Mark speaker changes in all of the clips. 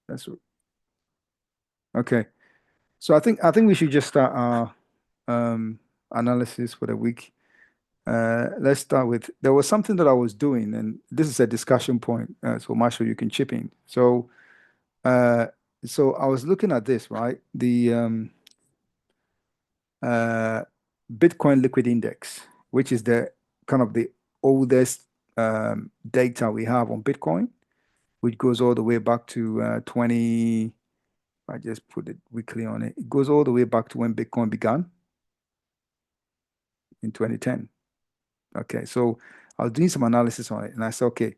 Speaker 1: That's okay. So I think we should just start our analysis for the week. Let's start with there was something that I was doing, and this is a discussion point. So Marshall, you can chip in. Uh, so I was looking at this, right? The uh, Bitcoin Liquid Index, which is the kind of the oldest data we have on Bitcoin, which goes all the way back to 20. I just put it weekly on it. It goes all the way back to when Bitcoin began in 2010. Okay, so I was doing some analysis on it, and I said, okay,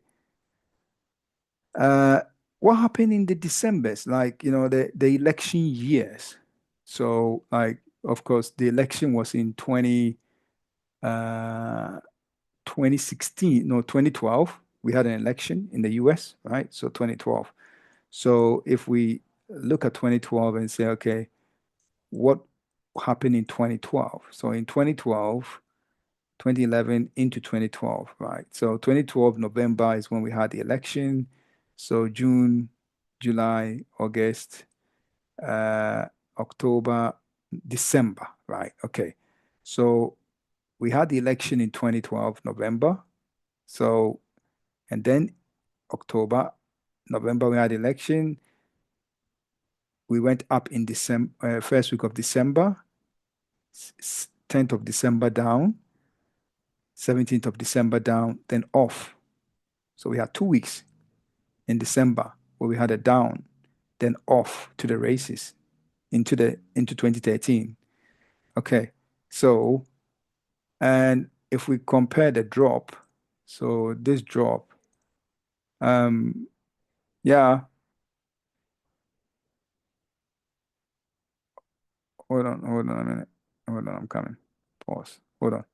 Speaker 1: uh, what happened in the Decembers, like the election years? So, like, of course, the election was in 2016, no, 2012. We had an election in the US, right? So 2012. So if we look at 2012 and say, okay, what happened in 2012? So in 2012, 2011 into 2012, right? So 2012 November is when we had the election. So June, July, August, uh, October, December, right? Okay. So we had the election in 2012 November. So and then October, November we had election. We went up in December, first week of December, 10th of December down, 17th of December down, then off. So we had 2 weeks in December where we had a down, then off to the races into 2013. Okay. So, and if we compare the drop, so this drop, um, yeah, hold on a minute. Hold on, I'm coming. Pause. Hold on.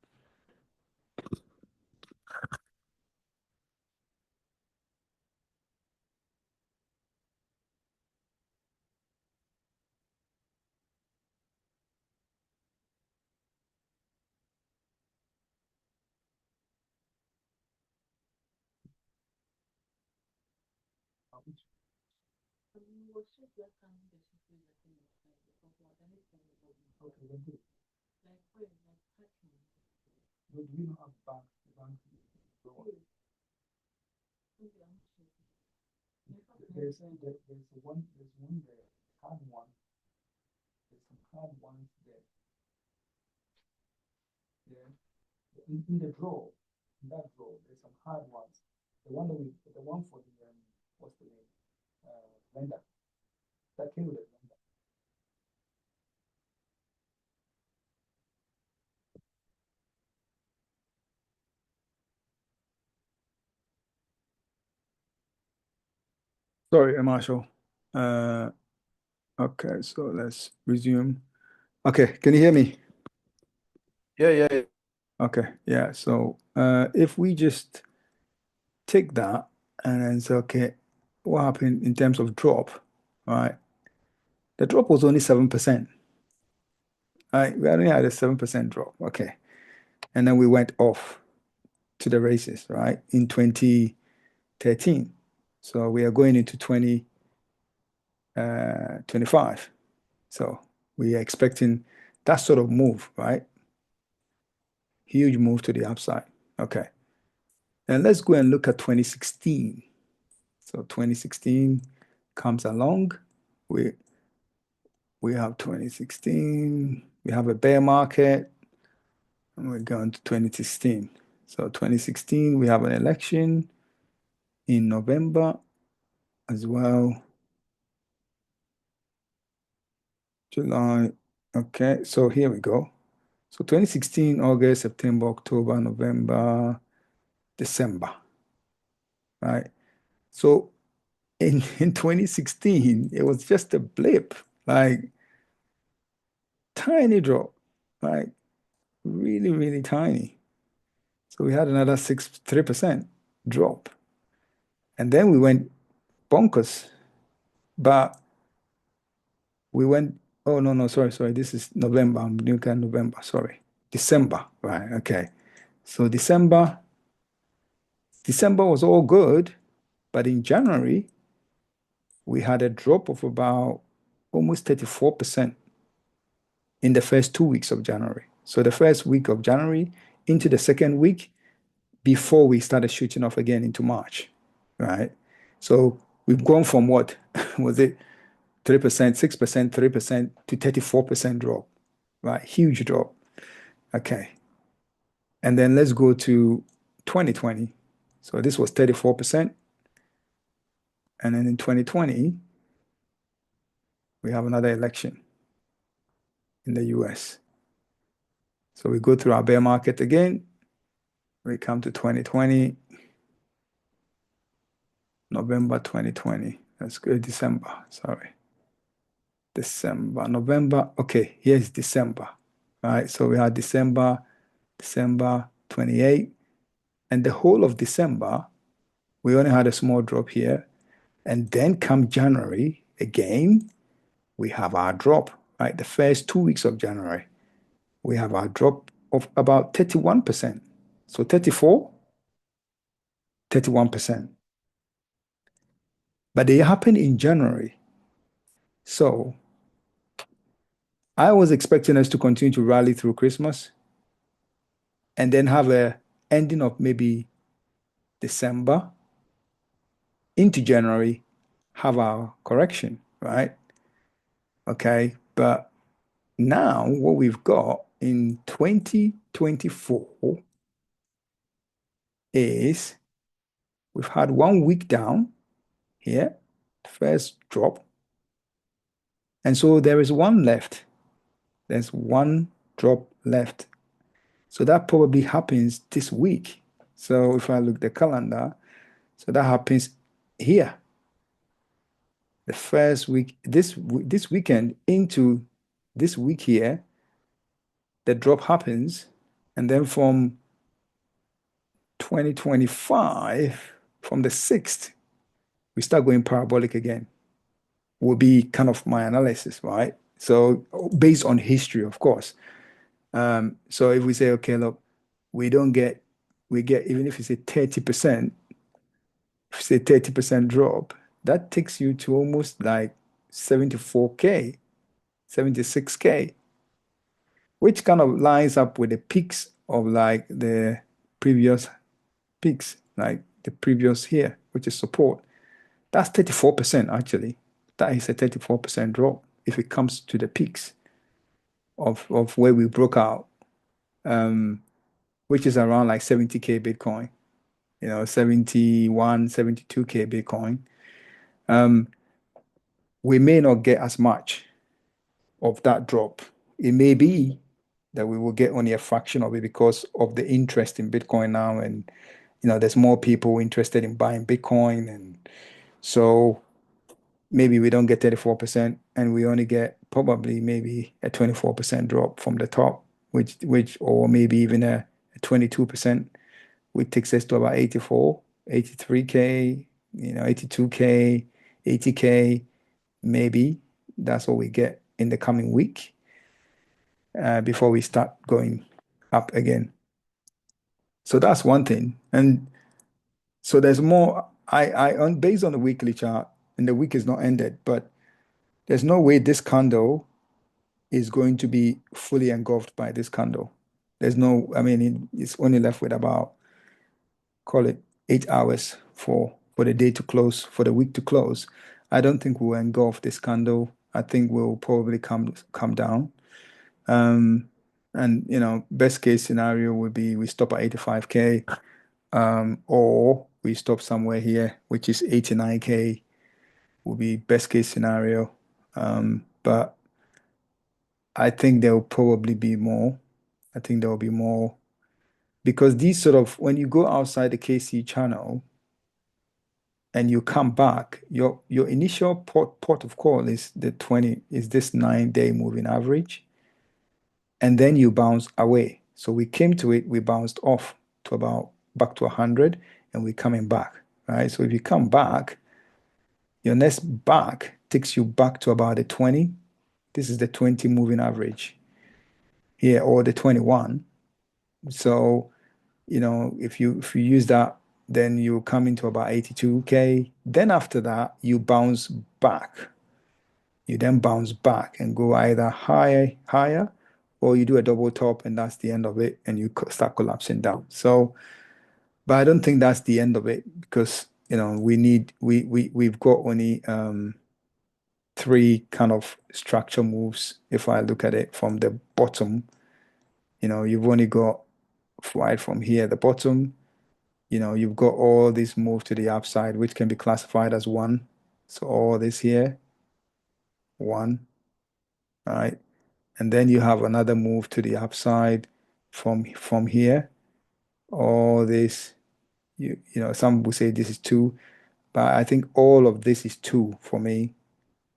Speaker 1: Sorry, Marshall. Uh, okay, so let's resume. Okay, can you hear me?
Speaker 2: Yeah, yeah, yeah.
Speaker 1: Okay, yeah. So if we just take that and then say, okay, what happened in terms of drop? Right, the drop was only 7%. Right, we only had a 7% drop. Okay, and then we went off to the races, right, in 2013. So we are going into 2025. So we are expecting that sort of move, right? Huge move to the upside. Okay. And let's go and look at 2016. So 2016 comes along. We we have 2016. We have a bear market, and we're going to 2016. So 2016, we have an election in November as well. July. Okay, so here we go. So 2016, August, September, October, November, December, right? So in 2016, it was just a blip, like tiny drop, like really, really tiny. So we had another 3% drop. And then we went bonkers. But we went, oh no, no, sorry. This is November. I'm looking at November, sorry. December, right? Okay. So December was all good, but in January, we had a drop of about almost 34% in the first 2 weeks of January. So the first week of January into the second week before we started shooting off again into March, right? So we've gone from what was it 3%, 6%, 3% to 34% drop, right? Huge drop. Okay. And then let's go to 2020. So this was 34%. And then in 2020, we have another election in the US. So we go through our bear market again. We come to 2020, November 2020. Let's go December. Sorry. December, November. Okay, here's December. All right. So we had December 28. And the whole of December, we only had a small drop here. And then come January, again, we have our drop, right? The first 2 weeks of January, we have our drop of about 31%. So 34, 31%. But they happened in January. So I was expecting us to continue to rally through Christmas and then have a ending of maybe December into January, have our correction, right? Okay. But now what we've got in 2024 is we've had 1 week down here, first drop. And so there is one left. There's one drop left. So that probably happens this week. So if I look at the calendar, so that happens here. The first week, this weekend into this week here, the drop happens. And then from 2025, from the 6th, we start going parabolic again. Will be kind of my analysis, right? So based on history, of course. So if we say, okay, look, we get, even if it's a 30%, if it's a 30% drop, that takes you to almost like 74K, 76K, which kind of lines up with the peaks of like the previous peaks, like the previous here, which is support. That's 34% actually. That is a 34% drop if it comes to the peaks of where we broke out, which is around like 70K Bitcoin, 71, 72K Bitcoin. We may not get as much of that drop. It may be that we will get only a fraction of it because of the interest in Bitcoin now. And, there's more people interested in buying Bitcoin. And so maybe we don't get 34% and we only get probably maybe a 24% drop from the top, or maybe even a 22%, which takes us to about 84, 83K, 82K, 80K, maybe that's what we get in the coming week before we start going up again. So that's one thing. And so there's more. Based on the weekly chart, and the week is not ended, but there's no way this candle is going to be fully engulfed by this candle. There's no, I mean, it's only left with about, call it 8 hours for the day to close, for the week to close. I don't think we'll engulf this candle. I think we'll probably come down. And best case scenario would be we stop at 85K, or we stop somewhere here, which is 89K, will be best case scenario. But I think there will probably be more. I think there will be more because these sort of, when you go outside the KC channel and you come back, your initial port of call is this 9-day moving average, and then you bounce away. So we came to it, we bounced off to about back to 100, and we're coming back, right? So if you come back, your next back takes you back to about the 20. This is the 20 moving average here, or the 21. So, if you use that then you come into about 82K. Then after that, you bounce back. You then bounce back and go either higher, or you do a double top, and that's the end of it, and you start collapsing down. So, but I don't think that's the end of it because we've got only three kind of structure moves. If I look at it from the bottom, you've only got right from here, the bottom, you've got all these moves to the upside, which can be classified as one. So all this here, one, all right? And then you have another move to the upside from here. All this, some will say this is two, but I think all of this is two for me.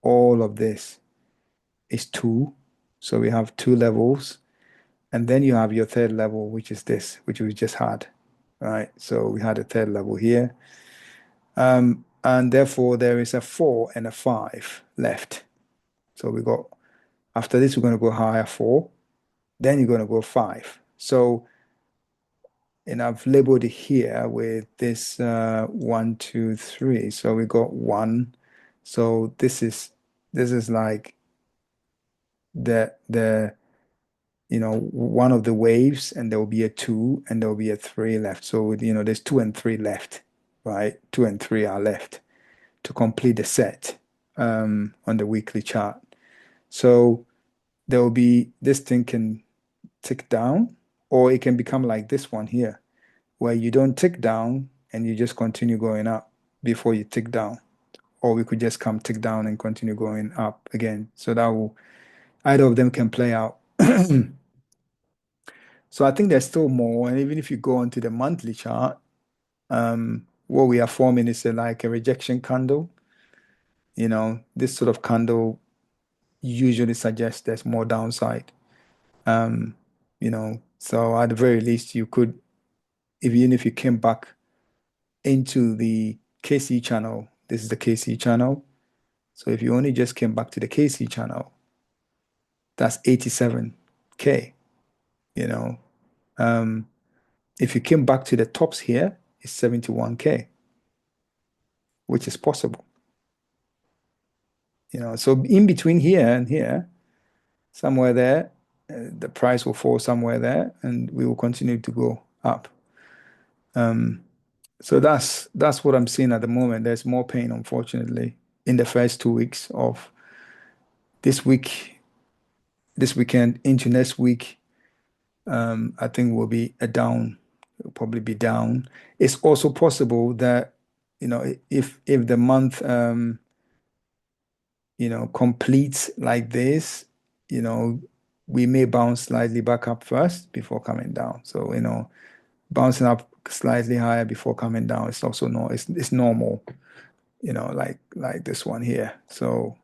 Speaker 1: All of this is two. So we have two levels. And then you have your third level, which is this, which we just had, right? So we had a third level here. And therefore there is a 4 and a 5 left. So we got, after this, we're going to go higher 4, then you're going to go 5. So, and I've labeled it here with this 1, 2, 3. So we got 1. So this is like the one of the waves, and there will be a 2 and there will be a 3 left. So there's 2 and 3 left, right? 2 and 3 are left to complete the set on the weekly chart. So there will be, this thing can tick down, or it can become like this one here, where you don't tick down and you just continue going up before you tick down. Or we could just come tick down and continue going up again. So either of them can play out. So I think there's still more. And even if you go onto the monthly chart, what we are forming is like a rejection candle. This sort of candle usually suggests there's more downside. So at the very least, you could, even if you came back into the KC channel, this is the KC channel. So if you only just came back to the KC channel, that's 87K. You know, if you came back to the tops here, it's 71K, which is possible. So in between here and here, somewhere there, the price will fall somewhere there, and we will continue to go up. So that's what I'm seeing at the moment. There's more pain, unfortunately, in the first 2 weeks of this week, this weekend into next week. I think will be will probably be down. It's also possible that, if the month, completes like this, we may bounce slightly back up first before coming down. So, bouncing up slightly higher before coming down. It's also it's normal, like this one here. So,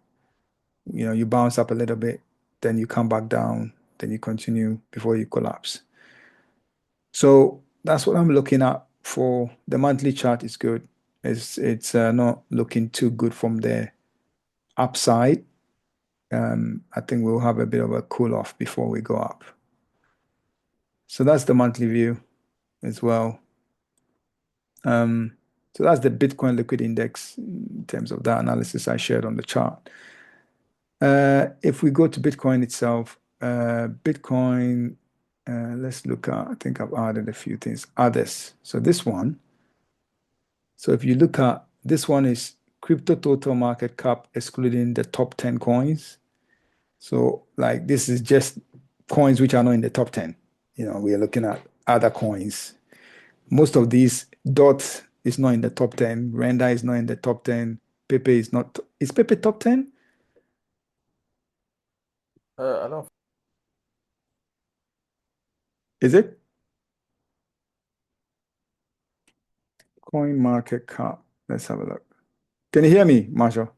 Speaker 1: you bounce up a little bit, then you come back down, then you continue before you collapse. So that's what I'm looking at for the monthly chart. Is good. It's not looking too good from the upside. I think we'll have a bit of a cool off before we go up. So that's the monthly view as well. So that's the Bitcoin liquid index in terms of that analysis I shared on the chart. If we go to Bitcoin itself, Bitcoin, let's look at, I think I've added a few things. Others. So this one. So if you look at this one is crypto total market cap excluding the top 10 coins. So like this is just coins which are not in the top 10. We are looking at other coins. Most of these DOT is not in the top 10. Renda is not in the top 10. Pepe is not. Is Pepe top 10?
Speaker 2: I don't.
Speaker 1: Is it? Coin market cap. Let's have a look. Can you hear me, Marshall?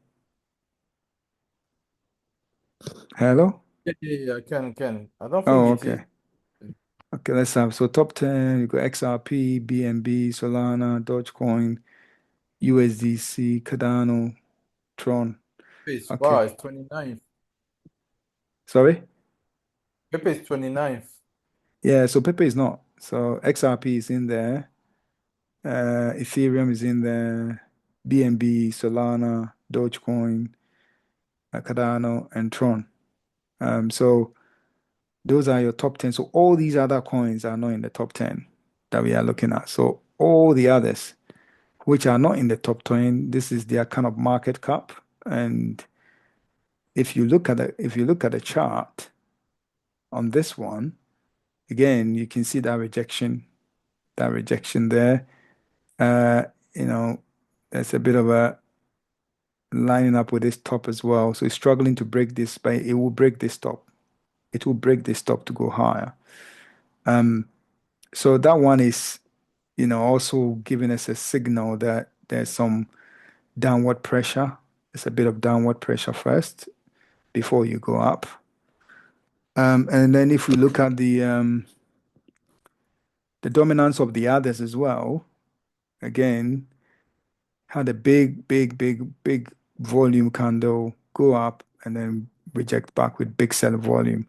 Speaker 1: Hello?
Speaker 2: Yeah, I can. I don't think
Speaker 1: Oh,
Speaker 2: it is.
Speaker 1: okay. Okay, let's have, so top 10, you got XRP, BNB, Solana, Dogecoin, USDC, Cardano, Tron.
Speaker 2: Wow,
Speaker 1: Okay.
Speaker 2: it's 29th.
Speaker 1: Sorry?
Speaker 2: Pepe is 29th.
Speaker 1: Yeah, so Pepe is not. So XRP is in there. Ethereum is in there, BNB, Solana, Dogecoin, Cardano, and Tron. So those are your top 10. So all these other coins are not in the top 10 that we are looking at. So all the others, which are not in the top 10, this is their kind of market cap. And if you look at the chart on this one, again, you can see that rejection there. Uh, you know, there's a bit of a lining up with this top as well. So it's struggling to break this, but it will break this top. It will break this top to go higher. Um, so that one is, also giving us a signal that there's some downward pressure. It's a bit of downward pressure first before you go up. And then if we look at the dominance of the others as well, again, had a big, big, big, big volume candle go up and then reject back with big sell volume.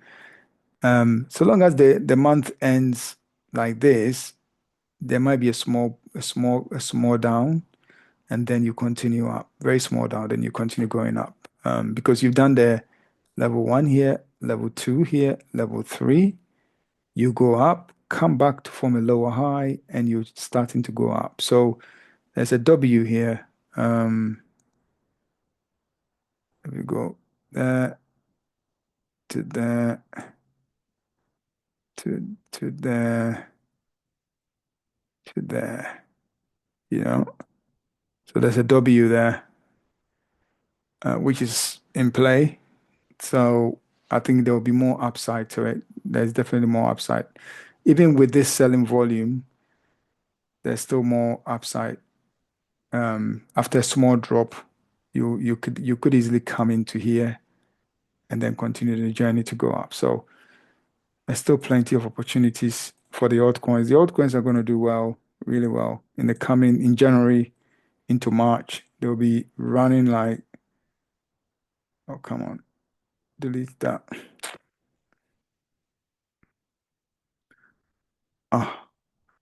Speaker 1: So long as the month ends like this, there might be a small down, and then you continue up. Very small down, then you continue going up. Because you've done the level one here, level two here, level three, you go up, come back to form a lower high, and you're starting to go up. So there's a W here. There we go. There to there to there to there. You know. So there's a W there, which is in play. So I think there will be more upside to it. There's definitely more upside. Even with this selling volume, there's still more upside. After a small drop, you could easily come into here and then continue the journey to go up. So there's still plenty of opportunities for the altcoins. The altcoins are going to do well, really well in January into March. They'll be running like, oh, come on, delete that. Ah,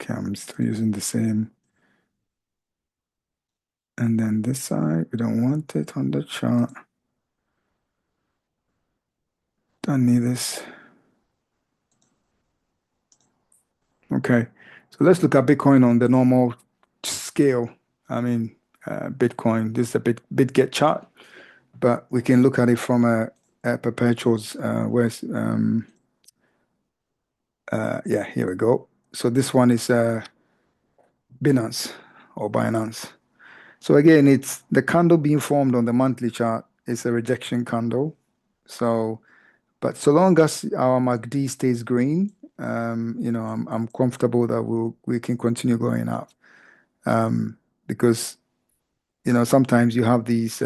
Speaker 1: okay, I'm still using the same. And then this side, we don't want it on the chart. Don't need this. Okay, so let's look at Bitcoin on the normal scale. I mean, Bitcoin, this is a BitGet chart, but we can look at it from a perpetuals, yeah, here we go. So this one is Binance or Binance. So again, it's the candle being formed on the monthly chart is a rejection candle. So, but so long as our MACD stays green, I'm comfortable that we can continue going up. Because sometimes you have these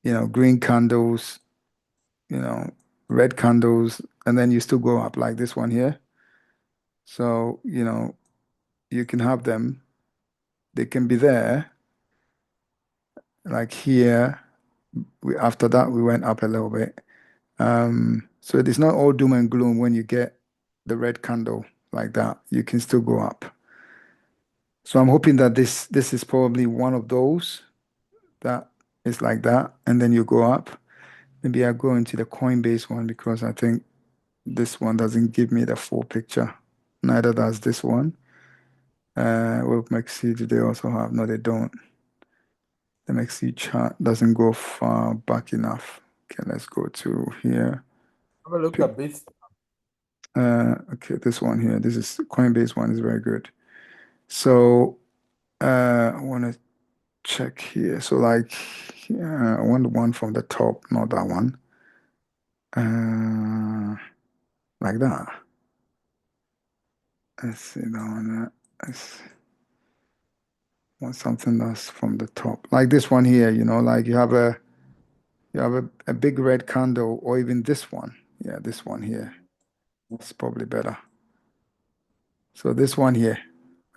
Speaker 1: green candles, you know, red candles, and then you still go up like this one here. So, you can have them. They can be there, like here. After that, we went up a little bit. So it is not all doom and gloom when you get the red candle like that. You can still go up. So I'm hoping that this is probably one of those that is like that, and then you go up. Maybe I go into the Coinbase one because I think this one doesn't give me the full picture. Neither does this one. Well, MXC, do they also have? No, they don't. The MXC chart doesn't go far back enough. Okay, let's go to here.
Speaker 2: Have a look
Speaker 1: Pick,
Speaker 2: at this.
Speaker 1: okay, this one here. This is Coinbase one is very good. So I want to check here. So like, I want the one from the top, not that one. Like that. Let's see that one. Let's want something that's from the top, like this one here. Like you have a big red candle, or even this one. Yeah, this one here. It's probably better. So this one here,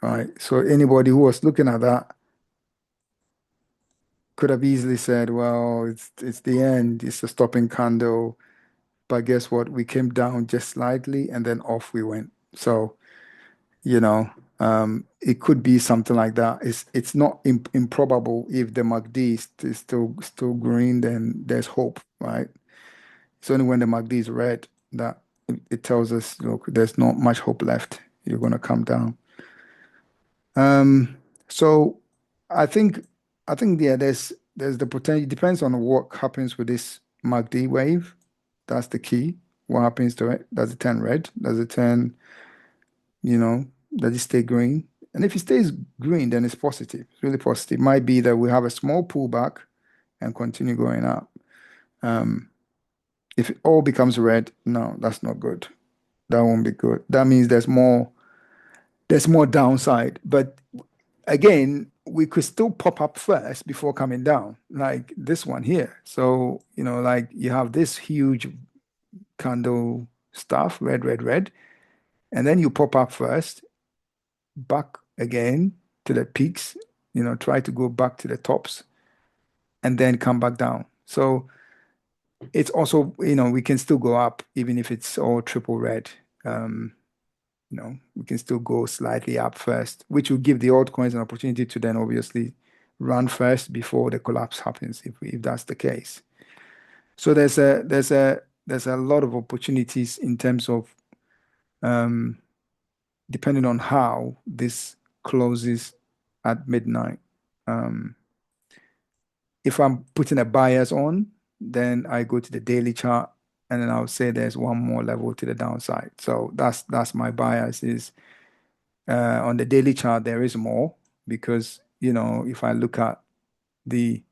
Speaker 1: right? So anybody who was looking at that could have easily said, well, it's the end, it's a stopping candle. But guess what? We came down just slightly and then off we went. So, you know, It could be something like that. It's not improbable if the MACD is still green, then there's hope, right? It's only when the MACD is red that it tells us, look, there's not much hope left. You're going to come down. So I think yeah, there's the potential. It depends on what happens with this MACD wave. That's the key. What happens to it? Does it turn red? Does it turn, does it stay green? And if it stays green, then it's positive. It's really positive. Might be that we have a small pullback and continue going up. If it all becomes red, no, that's not good. That won't be good. That means there's more downside. But again, we could still pop up first before coming down, like this one here. So, like you have this huge candle stuff, red, red, red, and then you pop up first, back again to the peaks, try to go back to the tops and then come back down. So it's also, we can still go up even if it's all triple red. We can still go slightly up first, which will give the altcoins an opportunity to then obviously run first before the collapse happens, if that's the case. So there's a lot of opportunities in terms of depending on how this closes at midnight. If I'm putting a bias on, then I go to the daily chart and then I'll say there's one more level to the downside. So that's my bias is on the daily chart, there is more because, if I look at the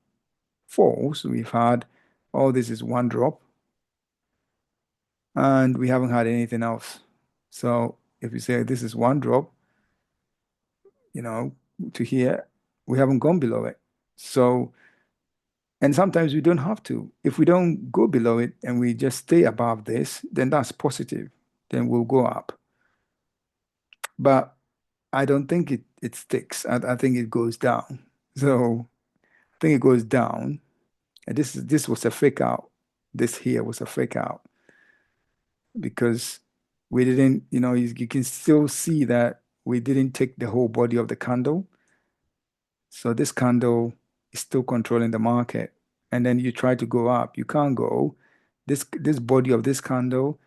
Speaker 1: falls we've had, all this is one drop and we haven't had anything else. So if you say this is one drop, to here, we haven't gone below it. So, and sometimes we don't have to. If we don't go below it and we just stay above this, then that's positive. Then we'll go up. But I don't think it sticks. I think it goes down. So I think it goes down. And this was a fake out. This here was a fake out because we didn't, you can still see that we didn't take the whole body of the candle. So this candle is still controlling the market. And then you try to go up, you can't go. This body of this candle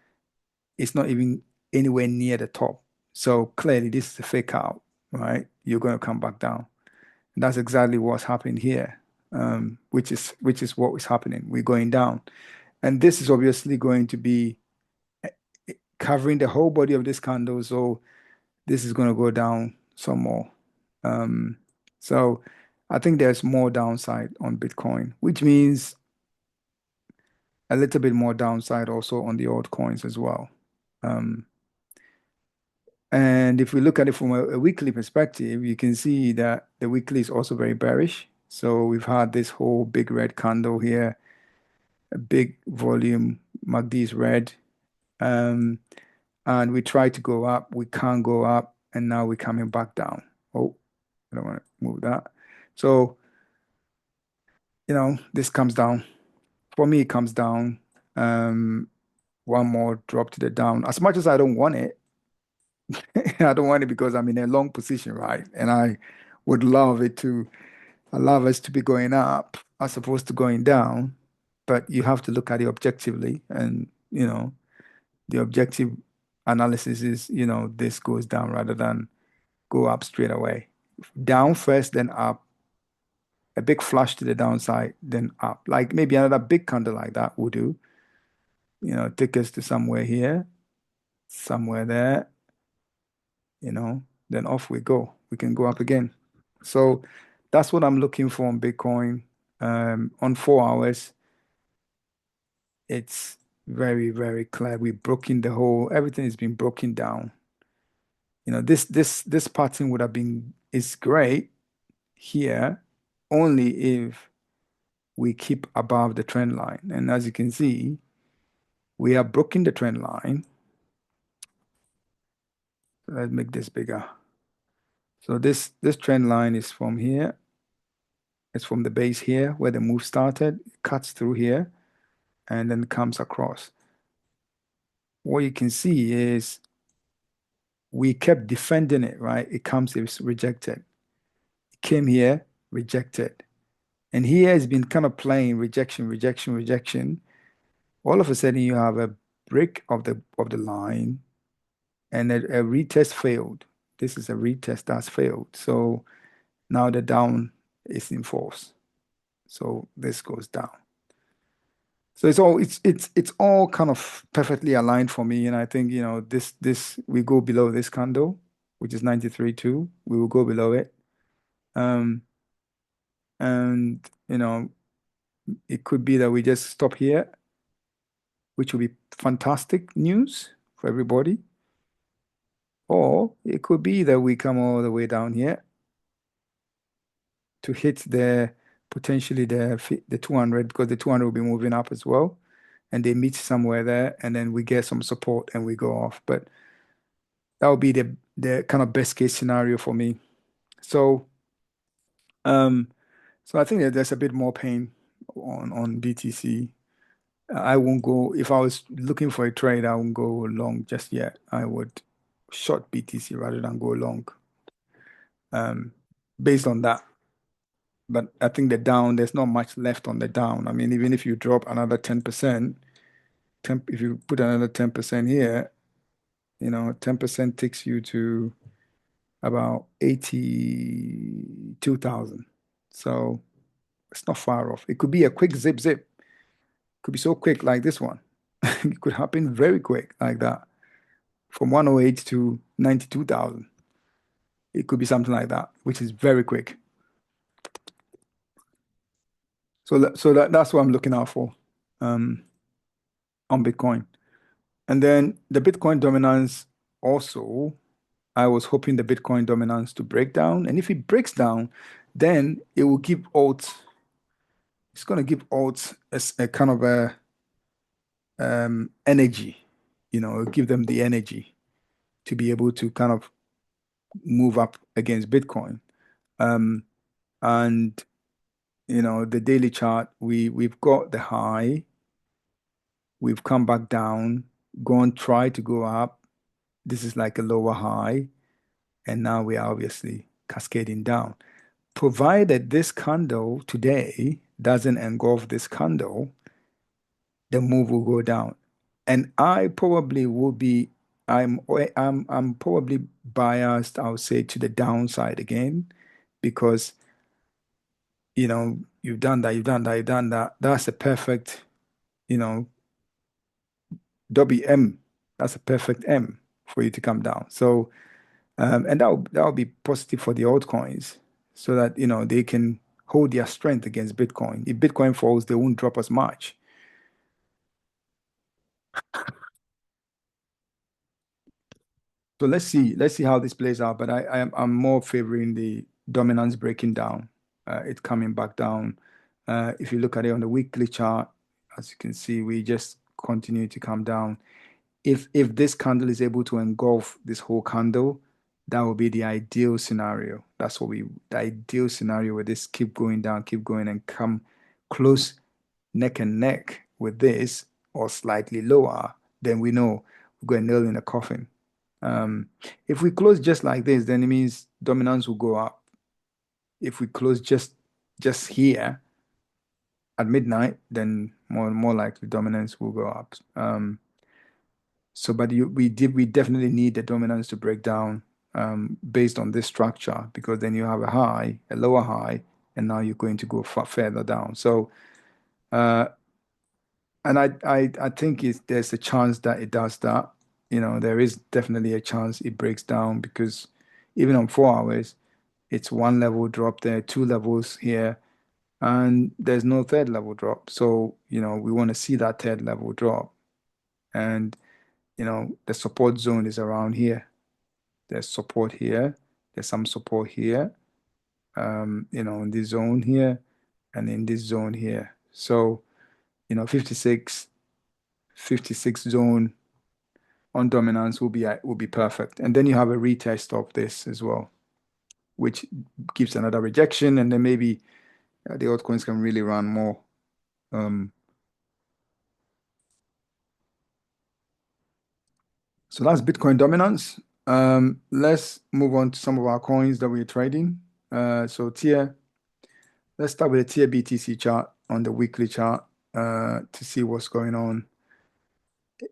Speaker 1: is not even anywhere near the top. So clearly this is a fake out, right? You're going to come back down. And that's exactly what's happened here, which is what is happening. We're going down. And this is obviously going to be covering the whole body of this candle. So this is going to go down some more. So I think there's more downside on Bitcoin, which means a little bit more downside also on the altcoins as well. And if we look at it from a weekly perspective, you can see that the weekly is also very bearish. So we've had this whole big red candle here, a big volume, MACD is red. And we try to go up, we can't go up, and now we're coming back down. Oh, I don't want to move that. So, this comes down. For me, it comes down. One more drop to the down. As much as I don't want it, I don't want it because I'm in a long position, right? And I would love us to be going up as opposed to going down. But you have to look at it objectively. And, the objective analysis is, this goes down rather than go up straight away. Down first, then up. A big flush to the downside, then up. Like maybe another big candle like that will do. Take us to somewhere here, somewhere there, then off we go. We can go up again. So that's what I'm looking for on Bitcoin. On 4 hours, it's very, very clear. We've broken everything has been broken down. This pattern would have been, is great here only if we keep above the trend line. And as you can see, we are broken the trend line. Let's make this bigger. So this trend line is from here. It's from the base here where the move started, cuts through here, and then comes across. What you can see is we kept defending it, right? It comes, it's rejected. It came here, rejected. And here has been kind of playing rejection, rejection, rejection. All of a sudden you have a break of the line and a retest failed. This is a retest that's failed. So now the down is in force. So this goes down. So it's all kind of perfectly aligned for me. And I think, this we go below this candle, which is 93.2. We will go below it. Um, and it could be that we just stop here, which will be fantastic news for everybody. Or it could be that we come all the way down here to hit potentially the 200, because the 200 will be moving up as well, and they meet somewhere there, and then we get some support and we go off. But that would be the kind of best case scenario for me. So um so I think that there's a bit more pain on BTC. I won't go, if I was looking for a trade, I won't go long just yet. I would short BTC rather than go long, um, based on that. But I think there's not much left on the down. I mean, even if you drop another 10%, if you put another 10% here, 10% takes you to about 82,000. So it's not far off. It could be a quick zip zip. Could be so quick like this one. It could happen very quick like that. From 108 to 92,000. It could be something like that, which is very quick. So that's what I'm looking out for, um, on Bitcoin. And then the Bitcoin dominance also, I was hoping the Bitcoin dominance to break down. And if it breaks down, then it will give alt, it's going to give alt a kind of a energy, give them the energy to be able to kind of move up against Bitcoin. Um, and the daily chart, we've got the high, we've come back down, try to go up. This is like a lower high, and now we are obviously cascading down. Provided this candle today doesn't engulf this candle, the move will go down. And I probably will be, I'm probably biased, I would say, to the downside again, because you've done that, you've done that, you've done that. That's a perfect, you know, WM. That's a perfect M for you to come down. So, and that will be positive for the altcoins, so that they can hold their strength against Bitcoin. If Bitcoin falls, they won't drop as much. So let's see how this plays out. But I'm more favoring the dominance breaking down, it coming back down. If you look at it on the weekly chart, as you can see, we just continue to come down. If this candle is able to engulf this whole candle, that will be the ideal scenario. The ideal scenario, where this keep going down, keep going, and come close neck and neck with this, or slightly lower, then we know we've got a nail in the coffin. Um, if we close just like this, then it means dominance will go up. If we close just here at midnight, then more likely dominance will go up. But we definitely need the dominance to break down, based on this structure, because then you have a high, a lower high, and now you're going to go further down. So, uh, and I think there's a chance that it does that. There is definitely a chance it breaks down, because even on 4 hours, it's one level drop there, two levels here, and there's no third level drop. So, we want to see that third level drop. And, the support zone is around here. There's support here. There's some support here, in this zone here and in this zone here. So, 56 zone on dominance will be perfect. And then you have a retest of this as well, which gives another rejection, and then maybe the altcoins can really run more. Um, so that's Bitcoin dominance. Let's move on to some of our coins that we're trading. So tier, let's start with the tier BTC chart on the weekly chart to see what's going on.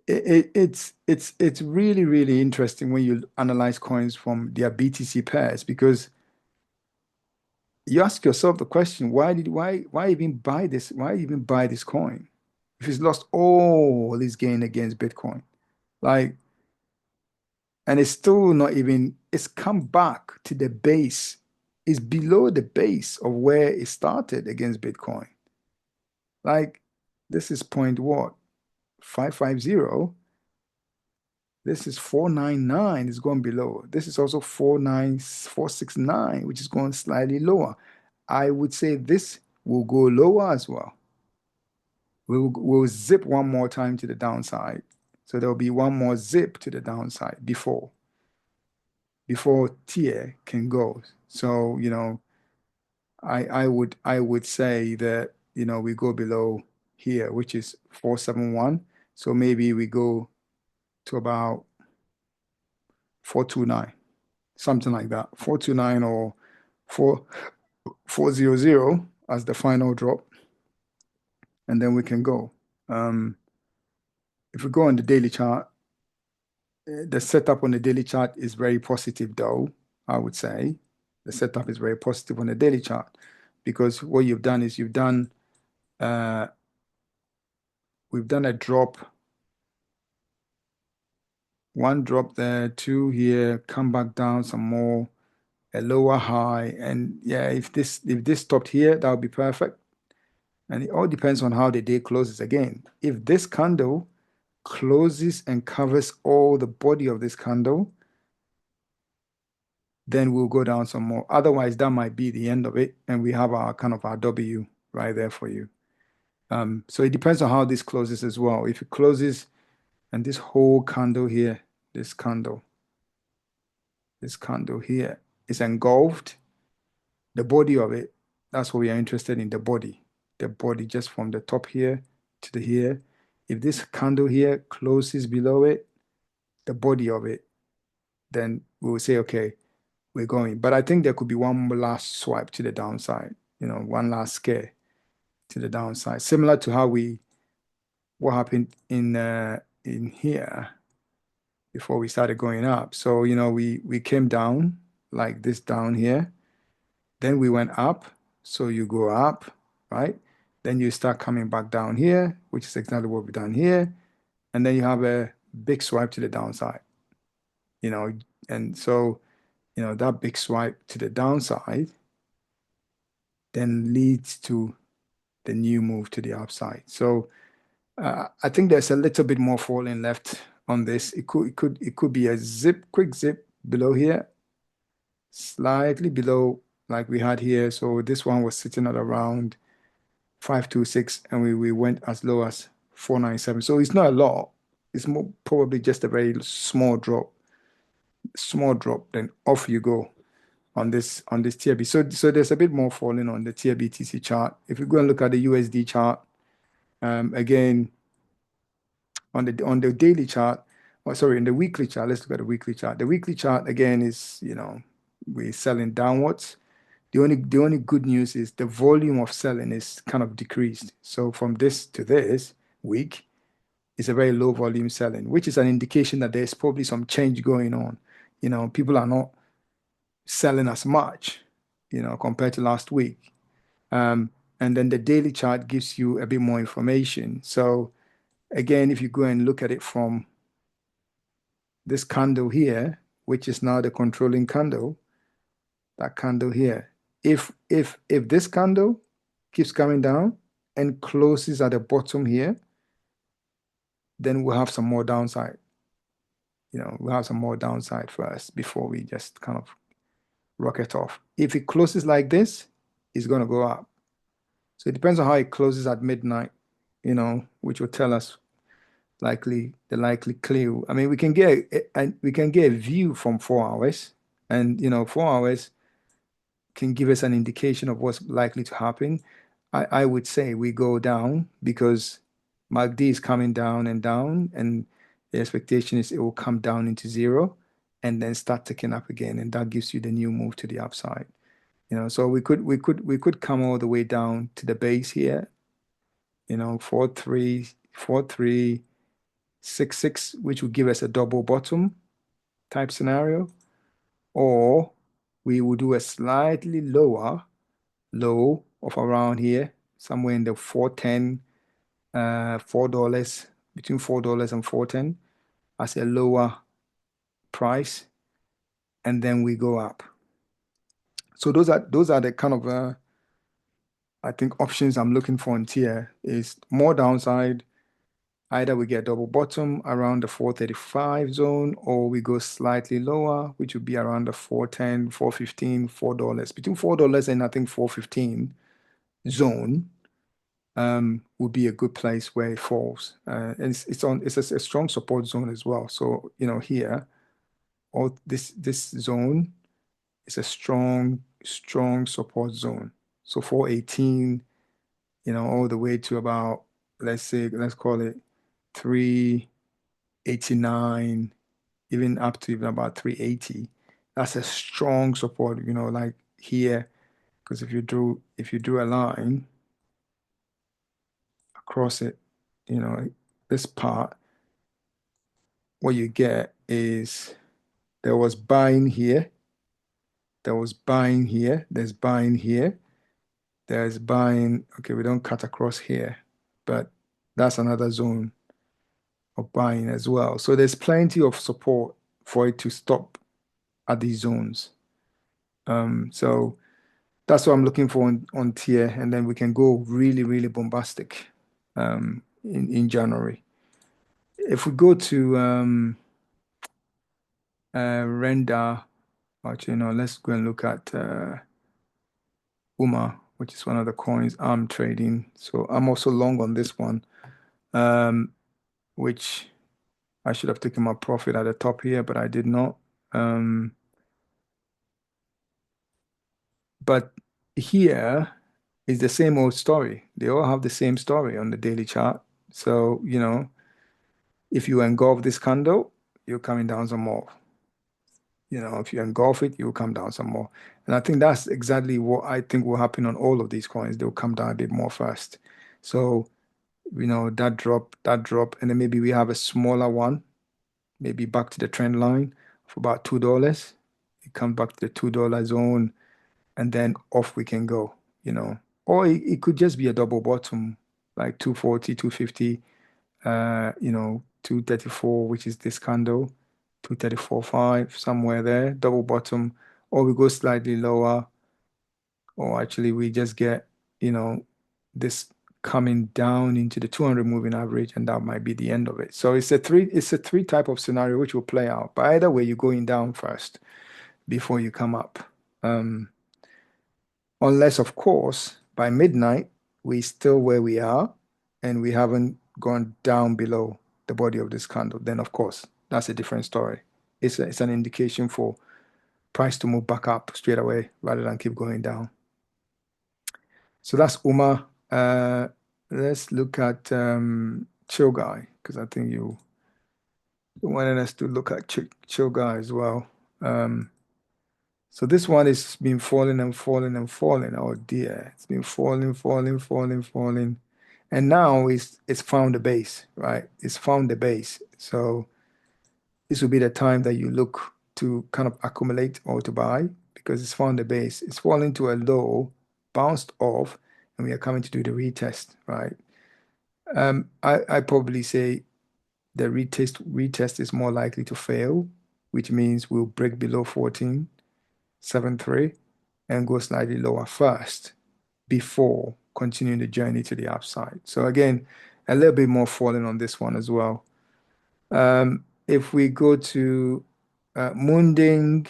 Speaker 1: It's really, really interesting when you analyze coins from their BTC pairs, because you ask yourself the question, why even buy this? Why even buy this coin if it's lost all its gain against Bitcoin? Like, and it's still not even, it's come back to the base. It's below the base of where it started against Bitcoin. Like, this is point what? 550. This is 499 is going below. This is also 469, which is going slightly lower. I would say this will go lower as well. We'll zip one more time to the downside. So there'll be one more zip to the downside before tier can go. So, I would say that, we go below here, which is 471. So maybe we go to about 429, something like that. 429 or 400 as the final drop, and then we can go. If we go on the daily chart, the setup on the daily chart is very positive, though, I would say. The setup is very positive on the daily chart, because what you've done is uh, we've done a drop, one drop there, two here, come back down some more, a lower high, and yeah, if this stopped here, that would be perfect. And it all depends on how the day closes again. If this candle closes and covers all the body of this candle, then we'll go down some more. Otherwise, that might be the end of it, and we have our kind of our W right there for you. So it depends on how this closes as well. If it closes and this whole candle here, this candle here is engulfed, the body of it, that's what we are interested in, the body. The body just from the top here to the here. If this candle here closes below it, the body of it, then we will say, okay, we're going. But I think there could be one last swipe to the downside, one last scare to the downside, similar to what happened in here before we started going up. So, we came down like this down here, then we went up. So you go up, right? Then you start coming back down here, which is exactly what we've done here. And then you have a big swipe to the downside, you know, and so, that big swipe to the downside then leads to the new move to the upside. So I think there's a little bit more falling left on this. It could be a quick zip below here, slightly below like we had here. So this one was sitting at around 526, and we went as low as 497. So it's not a lot. It's probably just a very small drop, then off you go on this TRB. So there's a bit more falling on the TRBTC chart. If we go and look at the USD chart, again on the daily chart, or sorry, in the weekly chart, let's look at the weekly chart. The weekly chart again is, we're selling downwards. The only good news is the volume of selling is kind of decreased. So from this to this week, it's a very low volume selling, which is an indication that there's probably some change going on. People are not selling as much, compared to last week. And then the daily chart gives you a bit more information. So again, if you go and look at it from this candle here, which is now the controlling candle, that candle here, if this candle keeps coming down and closes at the bottom here, then we'll have some more downside. We'll have some more downside first before we just kind of rocket off. If it closes like this, it's going to go up. So it depends on how it closes at midnight, which will tell us the likely clue. I mean, we can get a view from 4 hours, and 4 hours can give us an indication of what's likely to happen. I would say we go down because MACD is coming down, and the expectation is it will come down into zero. and then start ticking up again, and that gives you the new move to the upside. So we could come all the way down to the base here, 4366, which would give us a double bottom type scenario, or we will do a slightly lower low of around here, somewhere in the 410, $4, between $4 and 410 as a lower price, and then we go up. So those are the kind of I think options I'm looking for in tier is more downside. Either we get double bottom around the 435 zone, or we go slightly lower, which would be around the 410, 415, $4. Between $4 and I think 415 zone would be a good place where it falls. And it's a strong support zone as well. So, here, all this zone is a strong support zone. So 418, all the way to about, let's call it 389, even up to even about 380. That's a strong support, like here, because if you drew a line across it, this part, what you get is there was buying here, there was buying here, there's buying here, there's buying. Okay, we don't cut across here, but that's another zone of buying as well. So there's plenty of support for it to stop at these zones. So that's what I'm looking for on tier, and then we can go really, really bombastic in January. If we go to render, actually, no, let's go and look at UMA, which is one of the coins I'm trading. So I'm also long on this one, which I should have taken my profit at the top here, but I did not. But here is the same old story. They all have the same story on the daily chart. So, if you engulf this candle, you're coming down some more. If you engulf it, you'll come down some more. And I think that's exactly what I think will happen on all of these coins. They'll come down a bit more first. So, that drop, and then maybe we have a smaller one, maybe back to the trend line of about $2. It comes back to the $2 zone, and then off we can go, Or it could just be a double bottom, like 240, 250, 234, which is this candle, 234.5, somewhere there, double bottom, or we go slightly lower, or actually we just get, this coming down into the 200 moving average, and that might be the end of it. So it's a three type of scenario which will play out. But either way, you're going down first before you come up. Unless, of course, by midnight, we're still where we are and we haven't gone down below the body of this candle. Then, of course, that's a different story. It's an indication for price to move back up straight away rather than keep going down. So that's UMA. Let's look at CHILLGUY, because I think you wanted us to look at CHILLGUY as well. So this one has been falling and falling and falling. Oh dear, it's been falling, falling, falling, falling. And now it's found the base, right? It's found the base. So this will be the time that you look to kind of accumulate or to buy, because it's found the base. It's fallen to a low, bounced off, and we are coming to do the retest, right? I probably say the retest is more likely to fail, which means we'll break below 14.73 and go slightly lower first before continuing the journey to the upside. So again, a little bit more falling on this one as well. If we go to MOODENG,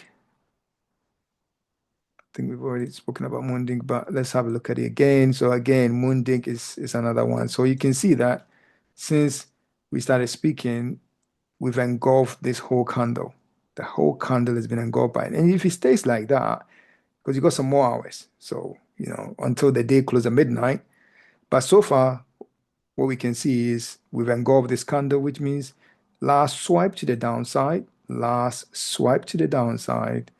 Speaker 1: I think we've already spoken about MOODENG, but let's have a look at it again. So again, MOODENG is another one. So you can see that since we started speaking, we've engulfed this whole candle. The whole candle has been engulfed by it. And if it stays like that, because you got some more hours, so until the day closes at midnight. But so far, what we can see is we've engulfed this candle, which means last swipe to the downside, last swipe to the downside,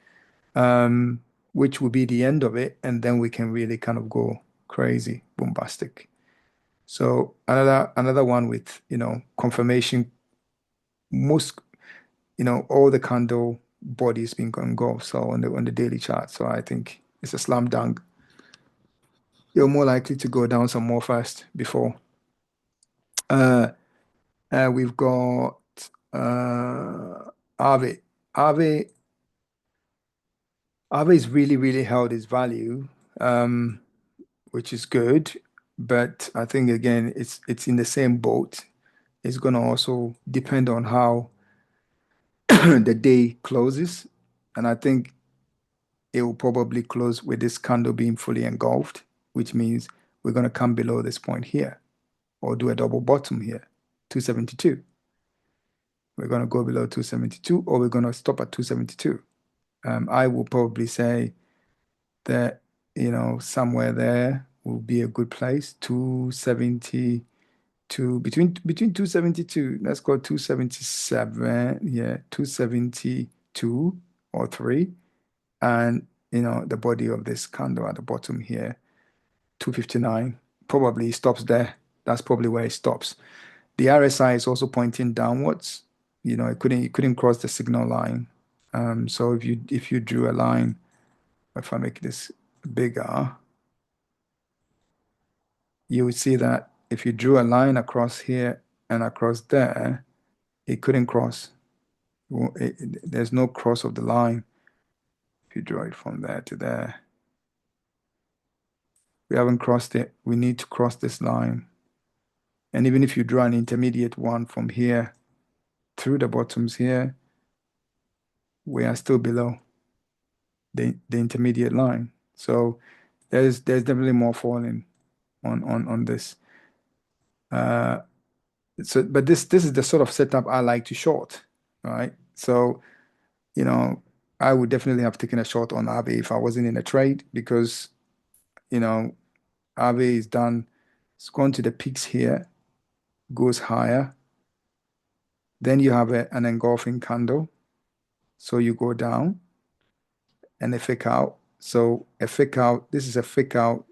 Speaker 1: which will be the end of it, and then we can really kind of go crazy, bombastic. So another one with, confirmation, most, all the candle bodies being engulfed. So on the daily chart. So I think it's a slam dunk. You're more likely to go down some more first before. Uh, we've got AAVE. AAVE AAVE's really, really held its value, which is good. But I think again, it's in the same boat. It's gonna also depend on how the day closes. And I think it will probably close with this candle being fully engulfed, which means we're gonna come below this point here or do a double bottom here, 272. We're gonna go below 272 or we're gonna stop at 272. I will probably say that, somewhere there will be a good place. 272, between 272, let's go 277, yeah, 272 or 3. And, the body of this candle at the bottom here, 259, probably stops there. That's probably where it stops. The RSI is also pointing downwards. It couldn't cross the signal line. So if you drew a line, if I make this bigger, you would see that if you drew a line across here and across there, it couldn't cross. There's no cross of the line. If you draw it from there to there, we haven't crossed it. We need to cross this line. And even if you draw an intermediate one from here through the bottoms here, we are still below the intermediate line. So there's definitely more falling on this. But this is the sort of setup I like to short, right? So, you know, I would definitely have taken a short on AAVE if I wasn't in a trade because, you know, AAVE is done. It's gone to the peaks here, goes higher. Then you have an engulfing candle. So you go down and a fake out. So a fake out, this is a fake out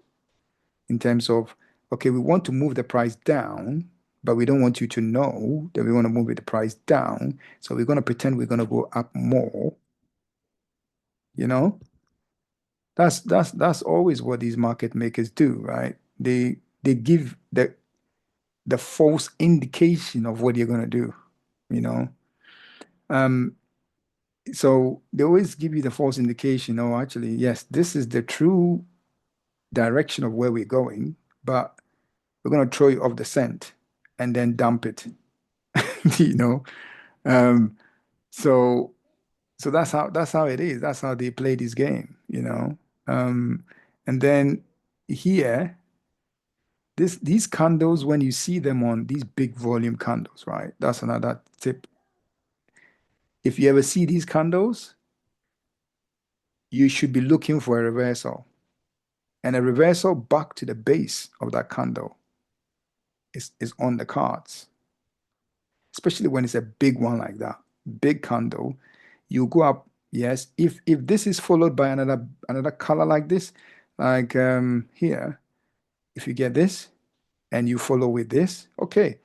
Speaker 1: in terms of, okay, we want to move the price down, but we don't want you to know that we want to move the price down. So we're going to pretend we're going to go up more, you know? That's always what these market makers do, right? They give the false indication of what you're going to do, you know? Um, so they always give you the false indication, oh, actually, yes, this is the true direction of where we're going, but we're going to throw you off the scent and then dump it, you know. Um, so so that's how it is. That's how they play this game, you know. Um, and then here, these candles, when you see them on these big volume candles, right? That's another tip. If you ever see these candles, you should be looking for a reversal. And a reversal back to the base of that candle is on the cards, especially when it's a big one like that, big candle. You go up, yes. If this is followed by another color like this, like here, if you get this and you follow with this, okay,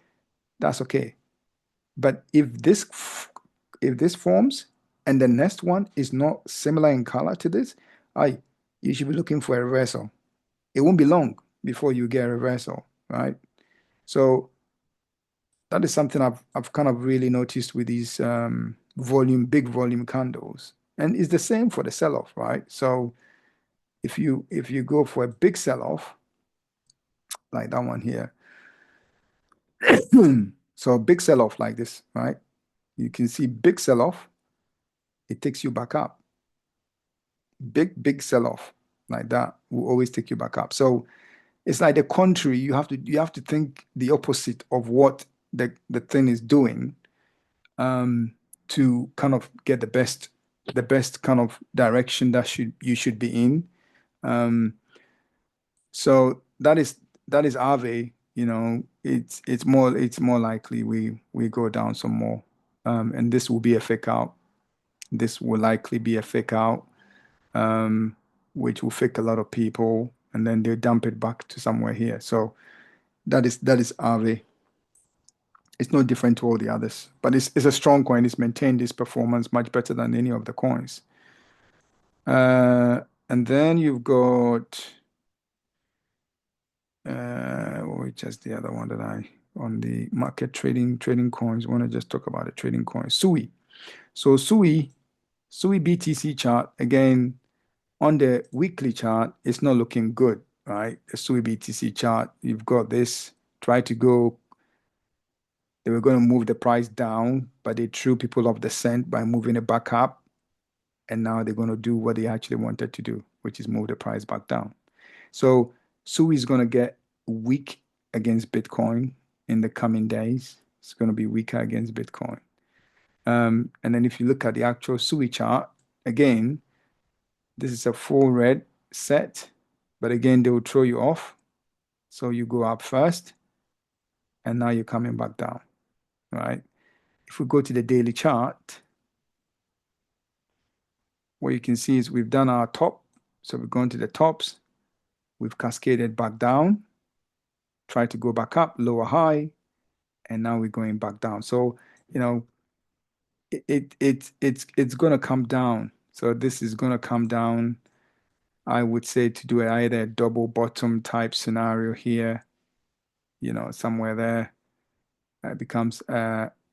Speaker 1: that's okay. But if this forms and the next one is not similar in color to this, I you should be looking for a reversal. It won't be long before you get a reversal, right? So that is something I've kind of really noticed with these big volume candles. And it's the same for the sell-off, right? So if you go for a big sell-off, like that one here, so a big sell-off like this, right? You can see big sell-off, it takes you back up. Big sell-off like that will always take you back up. So it's like the contrary. You have to think the opposite of what the thing is doing to kind of get the best kind of direction that you should be in. Um, so that is AAVE, it's more likely we go down some more. And this will be a fake out. This will likely be a fake out, which will fake a lot of people, and then they dump it back to somewhere here. So that is AAVE. It's no different to all the others, but it's a strong coin. It's maintained its performance much better than any of the coins. And then you've got which is the other one that on the market trading coins. I want to just talk about the trading coins. SUI. So SUI BTC chart again on the weekly chart, it's not looking good, right? The SUI BTC chart, you've got this. Try to go. They were going to move the price down, but they threw people off the scent by moving it back up. And now they're going to do what they actually wanted to do, which is move the price back down. So SUI is going to get weak against Bitcoin in the coming days. It's going to be weaker against Bitcoin. And then if you look at the actual SUI chart, again, this is a full red set, but again, they will throw you off. So you go up first, and now you're coming back down, right? If we go to the daily chart, what you can see is we've done our top. So we've gone to the tops. We've cascaded back down, try to go back up, lower high, and now we're going back down. So, it's going to come down. So this is going to come down, I would say, to do either a double bottom type scenario here, somewhere there. It becomes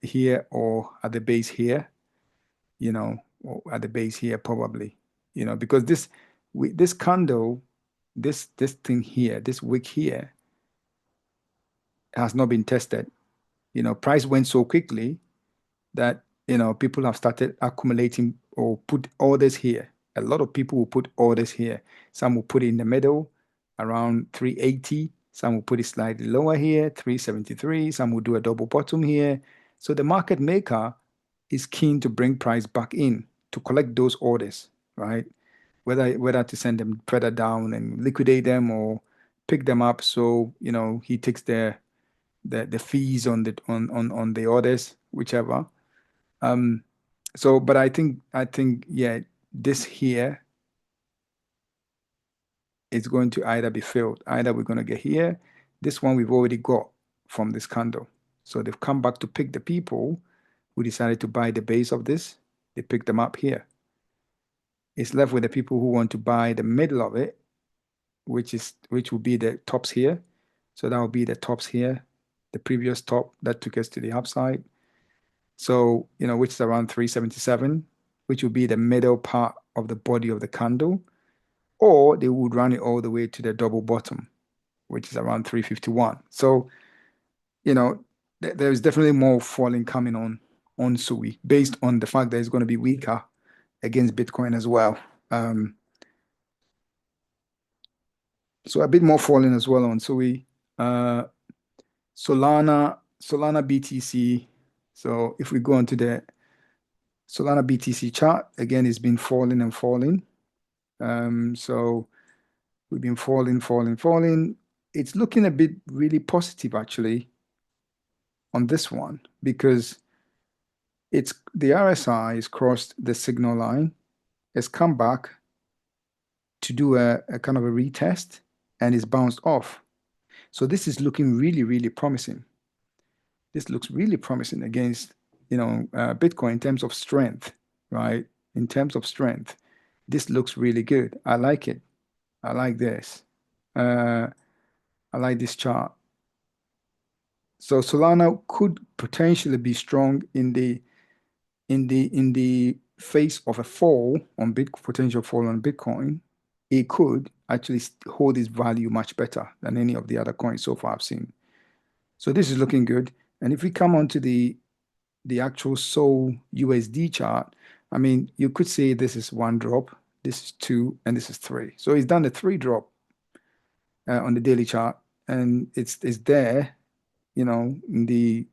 Speaker 1: here or at the base here, or at the base here probably, because this candle, this thing here, this wick here has not been tested. Price went so quickly that people have started accumulating or put orders here. A lot of people will put orders here. Some will put it in the middle around 380. Some will put it slightly lower here, 373. Some will do a double bottom here. So the market maker is keen to bring price back in to collect those orders, right? Whether to send them further down and liquidate them or pick them up. So, he takes the fees on the orders, whichever. But I think, yeah, this here is going to either be filled. Either we're going to get here. This one we've already got from this candle. So they've come back to pick the people who decided to buy the base of this. They picked them up here. It's left with the people who want to buy the middle of it, which will be the tops here. So that will be the tops here, the previous top that took us to the upside. So, which is around 377, which will be the middle part of the body of the candle, or they would run it all the way to the double bottom, which is around 351. So, there's definitely more falling coming on SUI based on the fact that it's going to be weaker against Bitcoin as well. So a bit more falling as well on SUI. Solana BTC. So if we go onto the Solana BTC chart, again, it's been falling and falling. So we've been falling. It's looking a bit really positive actually on this one because the RSI has crossed the signal line, has come back to do a kind of a retest and is bounced off. So this is looking really, really promising. This looks really promising against, Bitcoin in terms of strength, right? In terms of strength, this looks really good. I like it. I like this. I like this chart. So Solana could potentially be strong in the face of a fall on potential fall on Bitcoin. It could actually hold its value much better than any of the other coins so far I've seen. So this is looking good. And if we come onto the actual Sol USD chart, I mean, you could say this is one drop, this is two, and this is three. So it's done the three drop on the daily chart, and it's there, in the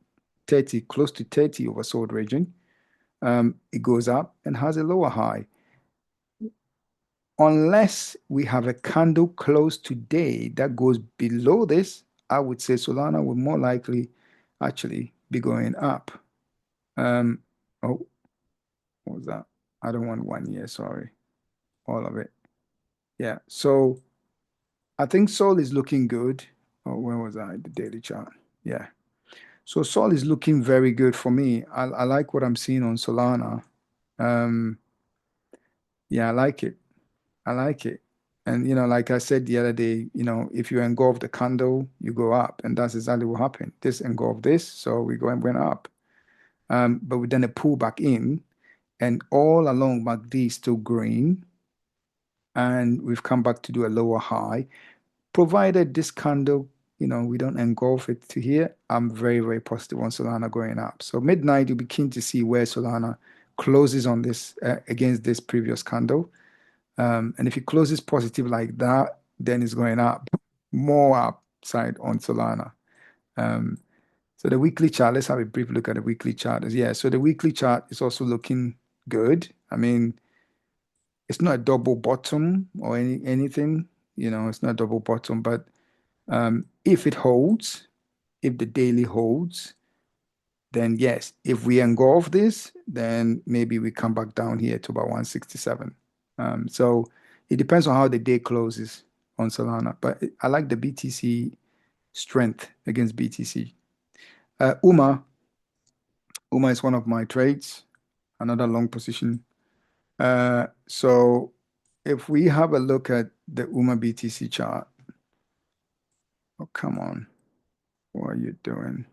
Speaker 1: 30, close to 30 oversold region. It goes up and has a lower high. Unless we have a candle close today that goes below this, I would say Solana will more likely actually be going up. Oh, what was that? I don't want 1 year, sorry. All of it. Yeah. So I think Sol is looking good. Oh, where was I? The daily chart. Yeah. So Sol is looking very good for me. I like what I'm seeing on Solana. Um, yeah, I like it. I like it. And like I said the other day, if you engulf the candle, you go up, and that's exactly what happened. This engulfed this, so we go and went up. But we then a pull back in, and all along MACD is still green, and we've come back to do a lower high. Provided this candle, we don't engulf it to here, I'm very, very positive on Solana going up. So midnight, you'll be keen to see where Solana closes on this against this previous candle. And if it closes positive like that, then it's going up, more upside on Solana. Um, so the weekly chart, let's have a brief look at the weekly chart. Yeah, so the weekly chart is also looking good. I mean, it's not a double bottom or anything, it's not a double bottom, but if it holds, if the daily holds, then yes. If we engulf this, then maybe we come back down here to about 167. So it depends on how the day closes on Solana. But I like the BTC strength against BTC. UMA is one of my trades, another long position. So if we have a look at the UMA BTC chart, oh, come on. What are you doing?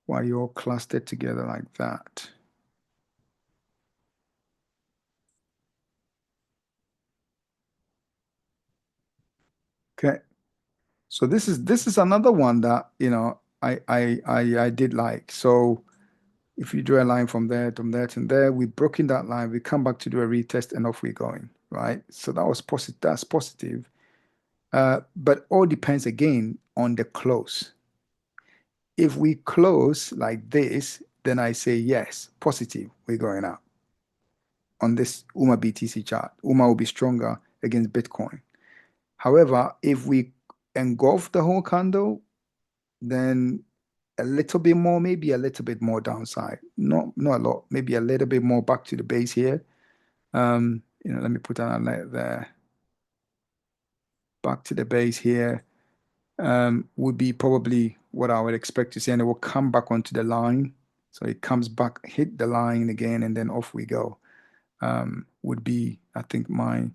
Speaker 1: Why are you all clustered together like that? Okay. So this is another one that, I did like. So if you draw a line from there to there to there, we broke in that line, we come back to do a retest and off we going, right? So that was positive. That's positive. But all depends again on the close. If we close like this, then I say yes, positive, we're going up. On this UMA BTC chart, UMA will be stronger against Bitcoin. However, if we engulf the whole candle, then a little bit more, maybe a little bit more downside. Not a lot, maybe a little bit more back to the base here. Let me put that on there. Back to the base here would be probably what I would expect to see, and it will come back onto the line. So it comes back, hit the line again, and then off we go. Would be, I think, my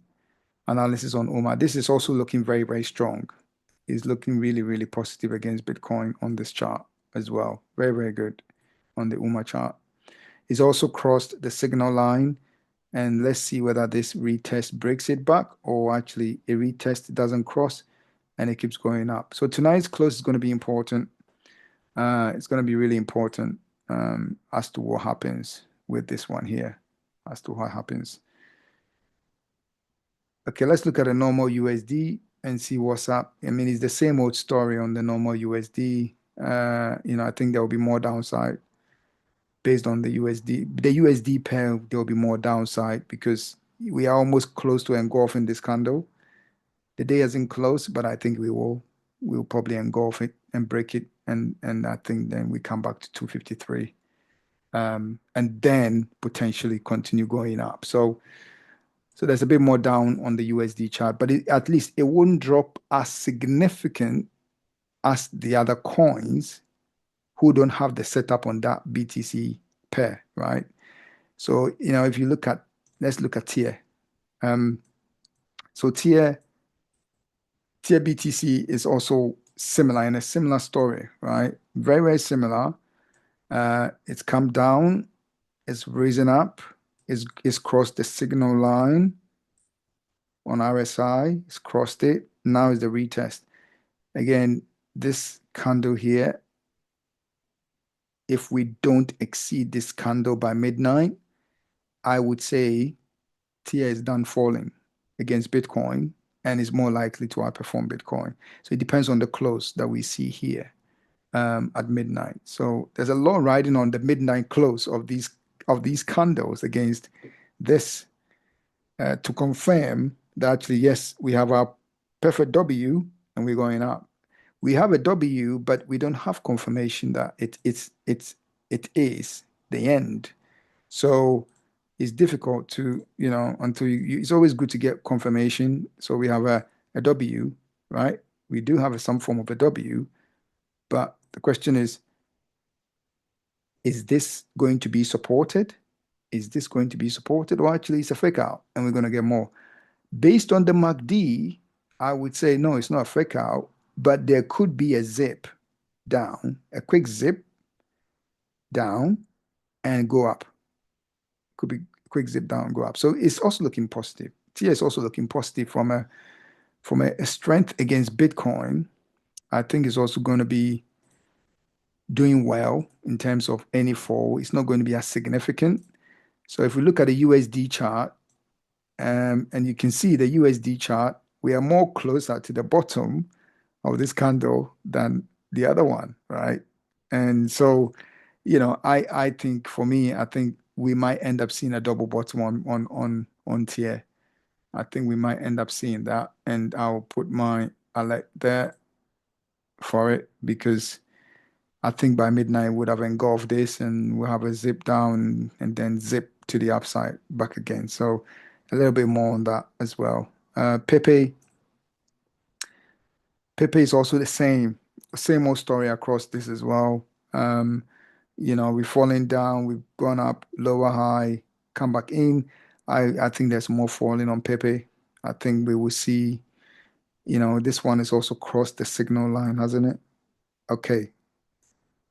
Speaker 1: analysis on UMA. This is also looking very, very strong. It's looking really, really positive against Bitcoin on this chart as well. Very, very good on the UMA chart. It's also crossed the signal line, and let's see whether this retest breaks it back or actually a retest doesn't cross and it keeps going up. So tonight's close is going to be important. It's going to be really important as to what happens with this one here, as to what happens. Okay, let's look at a normal USD and see what's up. I mean, it's the same old story on the normal USD. I think there will be more downside based on the USD. The USD pair, there will be more downside because we are almost close to engulfing this candle. The day hasn't closed, but I think we'll probably engulf it and break it, and I think then we come back to 253, and then potentially continue going up. So there's a bit more down on the USD chart, but at least it wouldn't drop as significant as the other coins who don't have the setup on that BTC pair, right? So, if you let's look at tier. So tier BTC is also similar in a similar story, right? Very, very similar. It's come down, it's risen up, it's crossed the signal line on RSI, it's crossed it. Now is the retest. Again, this candle here, if we don't exceed this candle by midnight, I would say TIA is done falling against Bitcoin and is more likely to outperform Bitcoin. So it depends on the close that we see here at midnight. So there's a lot riding on the midnight close of these candles against this to confirm that actually, yes, we have our perfect W and we're going up. We have a W, but we don't have confirmation that it is the end. So it's difficult to, until it's always good to get confirmation. So we have a W, right? We do have some form of a W, but the question is this going to be supported? Is this going to be supported? Or actually it's a fake out and we're going to get more. Based on the MACD, I would say no, it's not a fake out, but there could be a zip down, a quick zip down and go up. Could be a quick zip down and go up. So it's also looking positive. TIA is also looking positive from a strength against Bitcoin. I think it's also going to be doing well in terms of any fall. It's not going to be as significant. So if we look at the USD chart, and you can see the USD chart, we are more closer to the bottom of this candle than the other one, right? And so, I think for me, I think we might end up seeing a double bottom on tier. I think we might end up seeing that, and I'll put my alert there for it because I think by midnight would have engulfed this and we'll have a zip down and then zip to the upside back again. So a little bit more on that as well. Pepe is also the same old story across this as well. Um, we've fallen down, we've gone up, lower high, come back in. I think there's more falling on Pepe. I think we will see, this one is also crossed the signal line, hasn't it? Okay,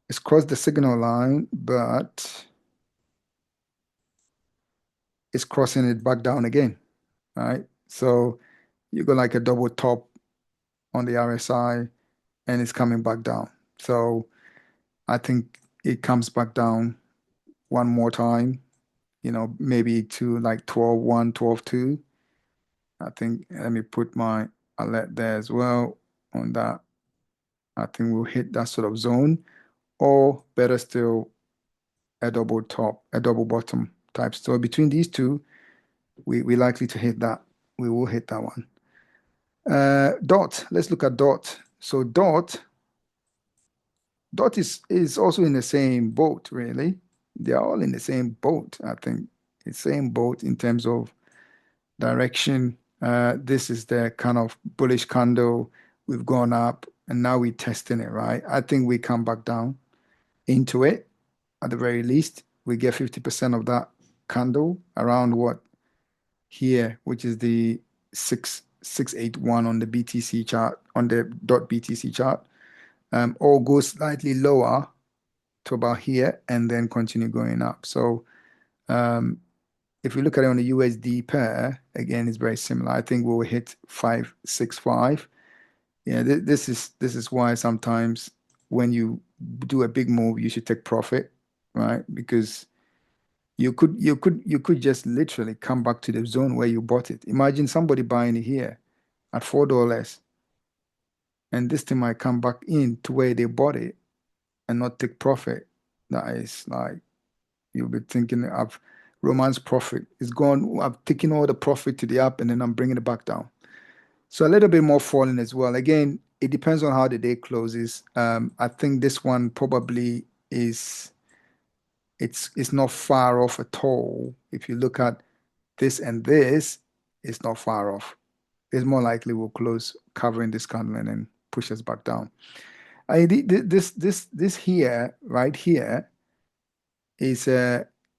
Speaker 1: it's crossed the signal line, but it's crossing it back down again, right? So you go like a double top on the RSI and it's coming back down. So I think it comes back down one more time, maybe to like 12.1, 12.2. I think, let me put my alert there as well on that. I think we'll hit that sort of zone, or better still, a double top, a double bottom type. So between these two, we're likely to hit that. We will hit that one. Dot, let's look at Dot. So Dot is also in the same boat, really. They're all in the same boat, I think. The same boat in terms of direction. This is the kind of bullish candle. We've gone up and now we're testing it, right? I think we come back down into it at the very least. We get 50% of that candle around what here, which is the 681 on the BTC chart, on the dot BTC chart, or go slightly lower to about here and then continue going up. So if we look at it on the USD pair, again, it's very similar. I think we'll hit 565. Yeah, this is why sometimes when you do a big move, you should take profit, right? Because you could just literally come back to the zone where you bought it. Imagine somebody buying it here at $4, and this thing might come back in to where they bought it and not take profit. That is like you'll be thinking of romance profit. It's gone. I've taken all the profit to the up and then I'm bringing it back down. So a little bit more falling as well. Again, it depends on how the day closes. I think this one probably is it's not far off at all. If you look at this and this, it's not far off. It's more likely we'll close covering this candle and then push us back down. This here, right here, is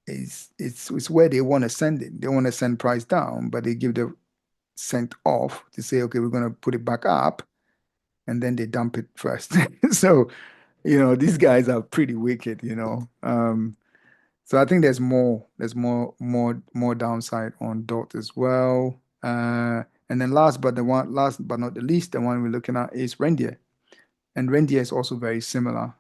Speaker 1: it's where they want to send it. They want to send price down, but they give the sent off to say, okay, we're going to put it back up, and then they dump it first. So, these guys are pretty wicked. So I think there's more downside on DOT as well. And then last but not the least, the one we're looking at is reindeer. And reindeer is also very similar.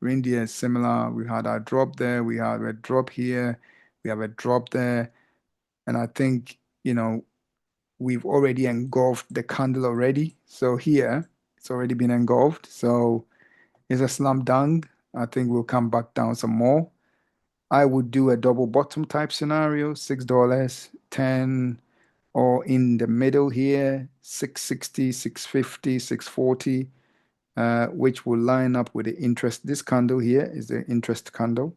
Speaker 1: Reindeer is similar. We had our drop there, we have a drop here, we have a drop there. And I think, we've already engulfed the candle already. So here, it's already been engulfed. So it's a slam dunk. I think we'll come back down some more. I would do a double bottom type scenario, $6, 10, or in the middle here, 660, 650, 640, which will line up with the interest. This candle here is the interest candle.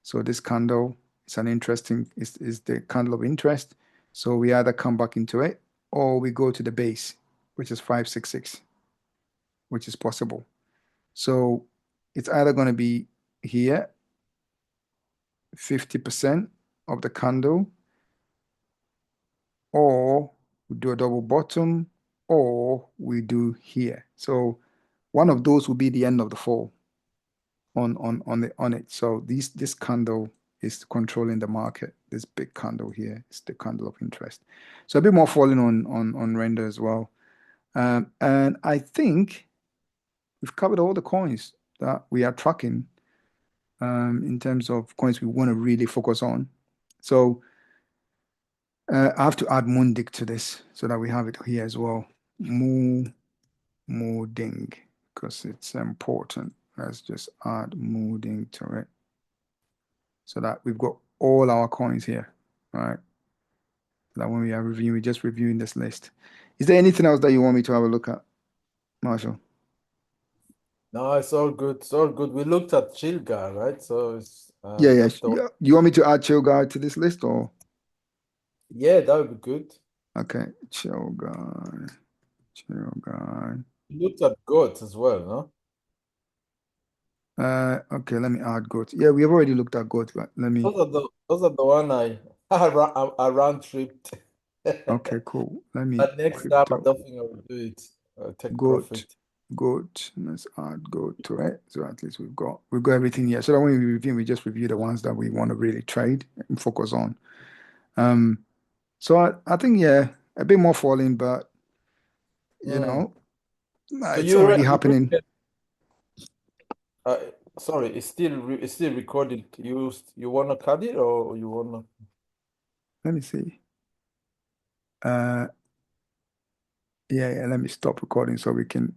Speaker 1: So this candle it's an interesting, it's the candle of interest. So we either come back into it or we go to the base, which is 566, which is possible. So it's either going to be here, 50% of the candle, or we do a double bottom, or we do here. So one of those will be the end of the fall on it. So this candle is controlling the market. This big candle here is the candle of interest. So a bit more falling on render as well. And I think we've covered all the coins that we are tracking in terms of coins we want to really focus on. So I have to add Moondic to this so that we have it here as well. Mooding, because it's important. Let's just add Mooding to it so that we've got all our coins here, right? So that when we are reviewing, we're just reviewing this list. Is there anything else that you want me to have a look at, Marshall?
Speaker 2: No, it's all good. It's all good. We looked at CHILLGUY, right? So it's
Speaker 1: Yeah, yeah.
Speaker 2: that's the one.
Speaker 1: You want me to add Chill Guy to this list or?
Speaker 2: Yeah, that would be good.
Speaker 1: Okay, Chill Guy, Chill Guy.
Speaker 2: We looked at GOAT as well, no?
Speaker 1: Okay, let me add GOAT. Yeah, we have already looked at GOAT, but let me.
Speaker 2: Those are the one I round tripped.
Speaker 1: Okay, cool. Let me
Speaker 2: But next time I
Speaker 1: crypto
Speaker 2: don't think I will do it. I'll take
Speaker 1: GOAT,
Speaker 2: profit.
Speaker 1: GOAT. Let's add GOAT to it. So at least we've got everything here. So that when we review, we just review the ones that we want to really trade and focus on. Um, so I think yeah, a bit more falling, but you
Speaker 2: Mm.
Speaker 1: know,
Speaker 2: So
Speaker 1: it's already happening.
Speaker 2: uh, sorry, it's still recorded. You wanna cut it or you wanna?
Speaker 1: Let me see. Uh, yeah, yeah. Let me stop recording so we can